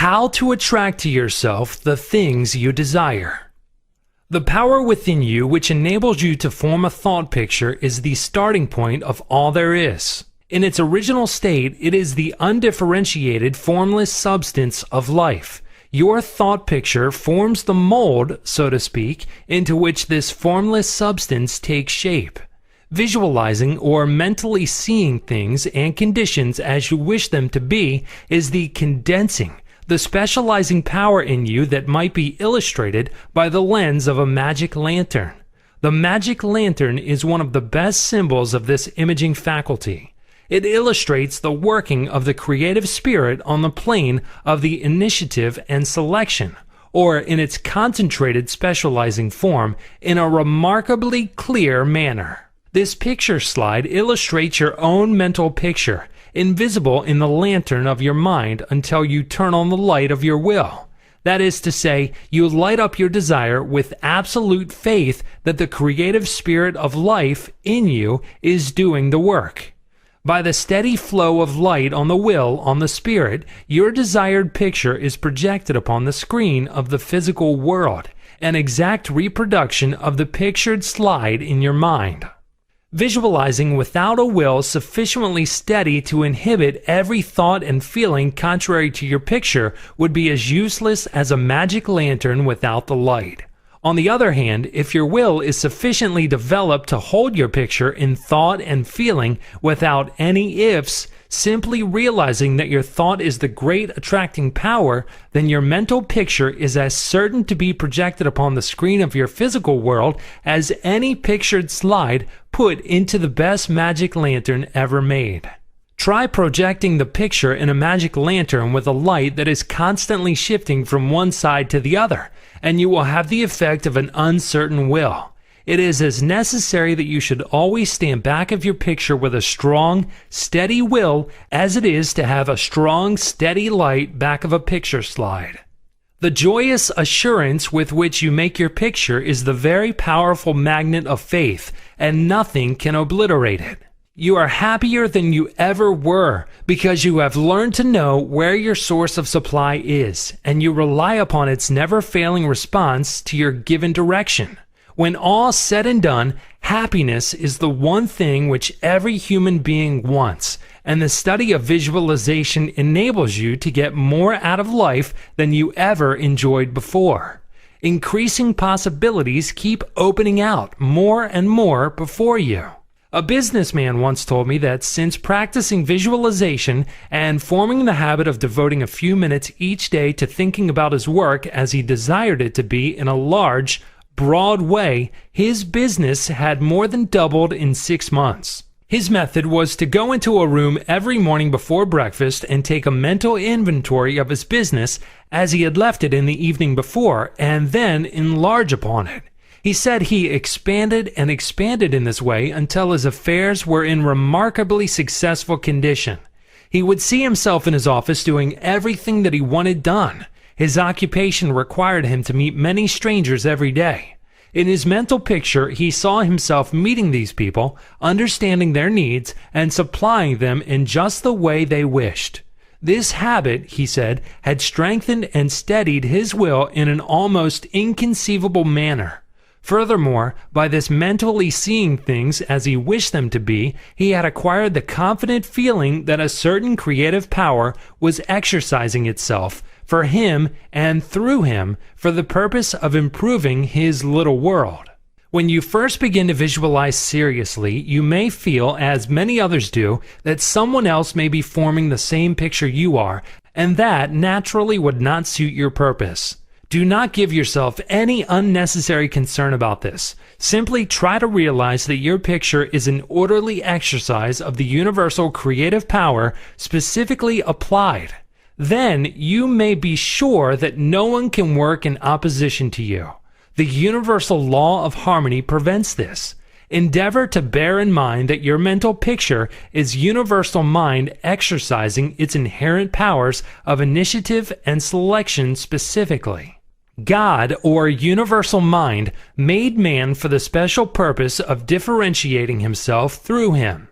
How to attract to yourself the things you desire. The power within you which enables you to form a thought picture is the starting point of all there is. In its original state, it is the undifferentiated, formless substance of life. Your thought picture forms the mold, so to speak, into which this formless substance takes shape. Visualizing or mentally seeing things and conditions as you wish them to be is the condensing, the specializing power in you that might be illustrated by the lens of a magic lantern. The magic lantern is one of the best symbols of this imaging faculty. It illustrates the working of the creative spirit on the plane of the initiative and selection, or in its concentrated specializing form, in a remarkably clear manner. This picture slide illustrates your own mental picture, invisible in the lantern of your mind until you turn on the light of your will. That is to say, you light up your desire with absolute faith that the creative spirit of life in you is doing the work. By the steady flow of light on the will, on the spirit, your desired picture is projected upon the screen of the physical world, an exact reproduction of the pictured slide in your mind. Visualizing without a will sufficiently steady to inhibit every thought and feeling contrary to your picture would be as useless as a magic lantern without the light. On the other hand, if your will is sufficiently developed to hold your picture in thought and feeling without any ifs, simply realizing that your thought is the great attracting power, then your mental picture is as certain to be projected upon the screen of your physical world as any pictured slide put into the best magic lantern ever made. Try projecting the picture in a magic lantern with a light that is constantly shifting from one side to the other, and you will have the effect of an uncertain will. It is as necessary that you should always stand back of your picture with a strong, steady will as it is to have a strong, steady light back of a picture slide. The joyous assurance with which you make your picture is the very powerful magnet of faith, and nothing can obliterate it. You are happier than you ever were because you have learned to know where your source of supply is, and you rely upon its never-failing response to your given direction. When all said and done, happiness is the one thing which every human being wants, and the study of visualization enables you to get more out of life than you ever enjoyed before. Increasing possibilities keep opening out more and more before you. A businessman once told me that since practicing visualization and forming the habit of devoting a few minutes each day to thinking about his work as he desired it to be in a large, broad way, his business had more than doubled in 6 months. His method was to go into a room every morning before breakfast and take a mental inventory of his business as he had left it in the evening before, and then enlarge upon it. He said he expanded and expanded in this way until his affairs were in remarkably successful condition. He would see himself in his office doing everything that he wanted done. His occupation required him to meet many strangers every day. In his mental picture, he saw himself meeting these people, understanding their needs, and supplying them in just the way they wished. This habit, he said, had strengthened and steadied his will in an almost inconceivable manner. Furthermore, by this mentally seeing things as he wished them to be, he had acquired the confident feeling that a certain creative power was exercising itself for him and through him for the purpose of improving his little world. When you first begin to visualize seriously, you may feel, as many others do, that someone else may be forming the same picture you are, and that naturally would not suit your purpose. Do not give yourself any unnecessary concern about this. Simply try to realize that your picture is an orderly exercise of the universal creative power specifically applied. Then you may be sure that no one can work in opposition to you. The universal law of harmony prevents this. Endeavor to bear in mind that your mental picture is universal mind exercising its inherent powers of initiative and selection specifically. God, or universal mind, made man for the special purpose of differentiating himself through him.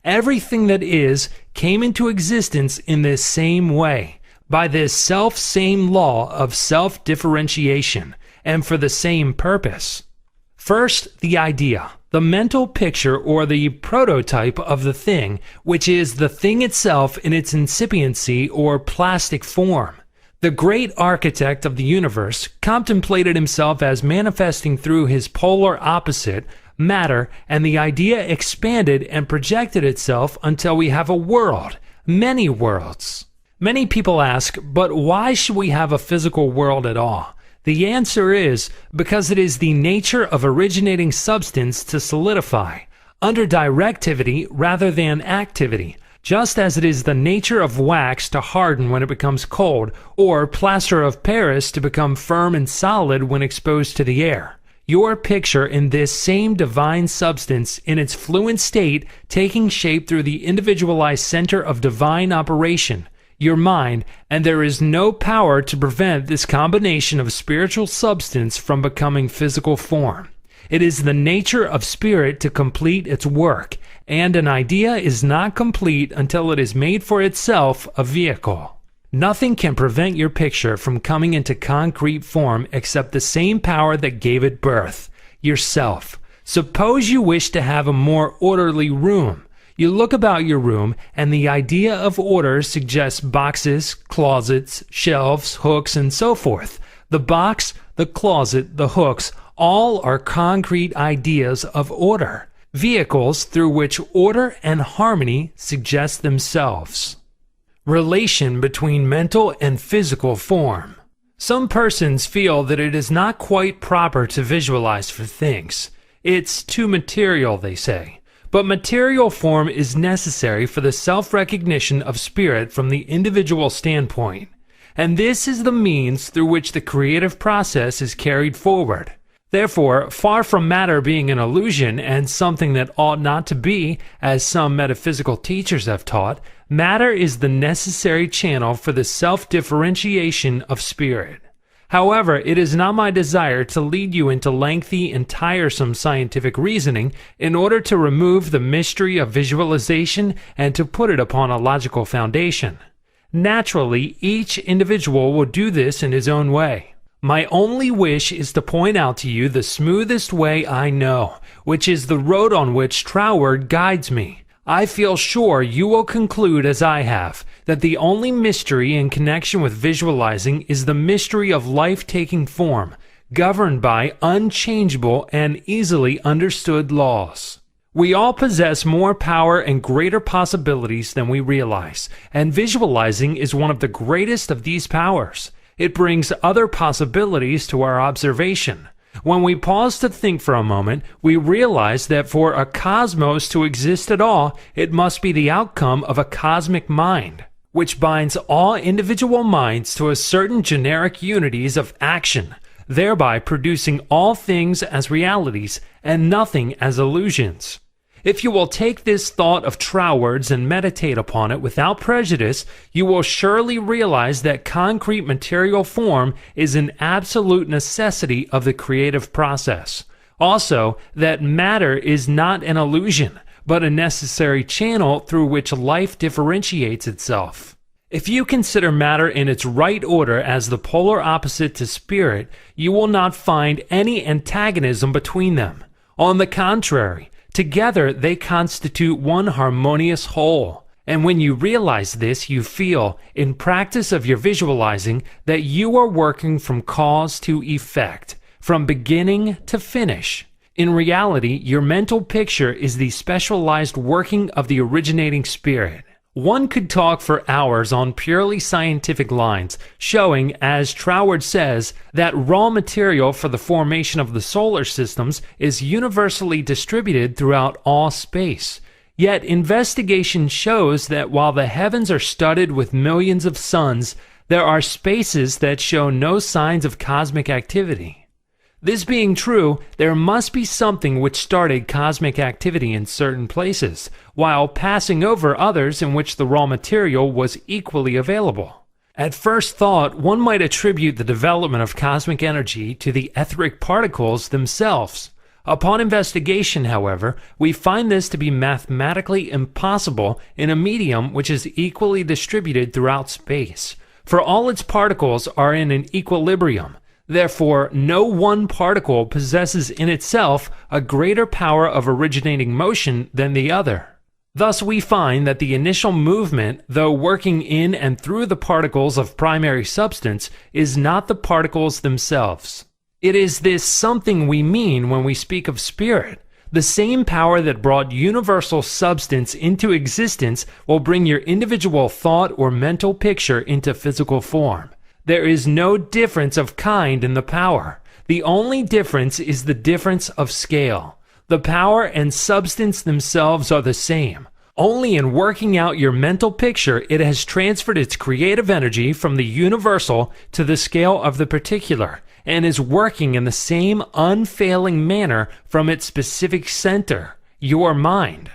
Everything that is came into existence in this same way, by this self-same law of self-differentiation, and for the same purpose. First, the idea, the mental picture or the prototype of the thing, which is the thing itself in its incipiency or plastic form. The great architect of the universe contemplated himself as manifesting through his polar opposite, matter, and the idea expanded and projected itself until we have a world, many worlds. Many people ask, but why should we have a physical world at all? The answer is because it is the nature of originating substance to solidify, under directivity rather than activity, just as it is the nature of wax to harden when it becomes cold, or plaster of Paris to become firm and solid when exposed to the air. Your picture in this same divine substance in its fluent state taking shape through the individualized center of divine operation, your mind, and there is no power to prevent this combination of spiritual substance from becoming physical form. It is the nature of spirit to complete its work, and an idea is not complete until it is made for itself a vehicle. Nothing can prevent your picture from coming into concrete form except the same power that gave it birth, yourself. Suppose you wish to have a more orderly room. You look about your room, and the idea of order suggests boxes, closets, shelves, hooks, and so forth. The box, the closet, the hooks, all are concrete ideas of order, vehicles through which order and harmony suggest themselves. Relation between mental and physical form. Some persons feel that it is not quite proper to visualize for things. It's too material, they say. But material form is necessary for the self-recognition of spirit from the individual standpoint. And this is the means through which the creative process is carried forward. Therefore, far from matter being an illusion and something that ought not to be, as some metaphysical teachers have taught, matter is the necessary channel for the self-differentiation of spirit. However, it is not my desire to lead you into lengthy and tiresome scientific reasoning in order to remove the mystery of visualization and to put it upon a logical foundation. Naturally, each individual will do this in his own way. My only wish is to point out to you the smoothest way I know, which is the road on which Troward guides me. I feel sure you will conclude as I have, that the only mystery in connection with visualizing is the mystery of life taking form, governed by unchangeable and easily understood laws. We all possess more power and greater possibilities than we realize, and visualizing is one of the greatest of these powers. It brings other possibilities to our observation. When we pause to think for a moment, we realize that for a cosmos to exist at all, it must be the outcome of a cosmic mind, which binds all individual minds to a certain generic unities of action, thereby producing all things as realities and nothing as illusions. If you will take this thought of Troward's and meditate upon it without prejudice, you will surely realize that concrete material form is an absolute necessity of the creative process. Also, that matter is not an illusion, but a necessary channel through which life differentiates itself. If you consider matter in its right order as the polar opposite to spirit, you will not find any antagonism between them. On the contrary, together they constitute one harmonious whole. And when you realize this, you feel, in practice of your visualizing, that you are working from cause to effect, from beginning to finish. In reality, your mental picture is the specialized working of the originating spirit. One could talk for hours on purely scientific lines, showing, as Troward says, that raw material for the formation of the solar systems is universally distributed throughout all space. Yet investigation shows that while the heavens are studded with millions of suns, there are spaces that show no signs of cosmic activity. This being true, there must be something which started cosmic activity in certain places, while passing over others in which the raw material was equally available. At first thought, one might attribute the development of cosmic energy to the etheric particles themselves. Upon investigation, however, we find this to be mathematically impossible in a medium which is equally distributed throughout space. for all its particles are in an equilibrium. Therefore, no one particle possesses in itself a greater power of originating motion than the other. Thus we find that the initial movement, though working in and through the particles of primary substance, is not the particles themselves. It is this something we mean when we speak of spirit. The same power that brought universal substance into existence will bring your individual thought or mental picture into physical form. There is no difference of kind in the power. The only difference is the difference of scale. The power and substance themselves are the same. Only in working out your mental picture it has transferred its creative energy from the universal to the scale of the particular, and is working in the same unfailing manner from its specific center, your mind.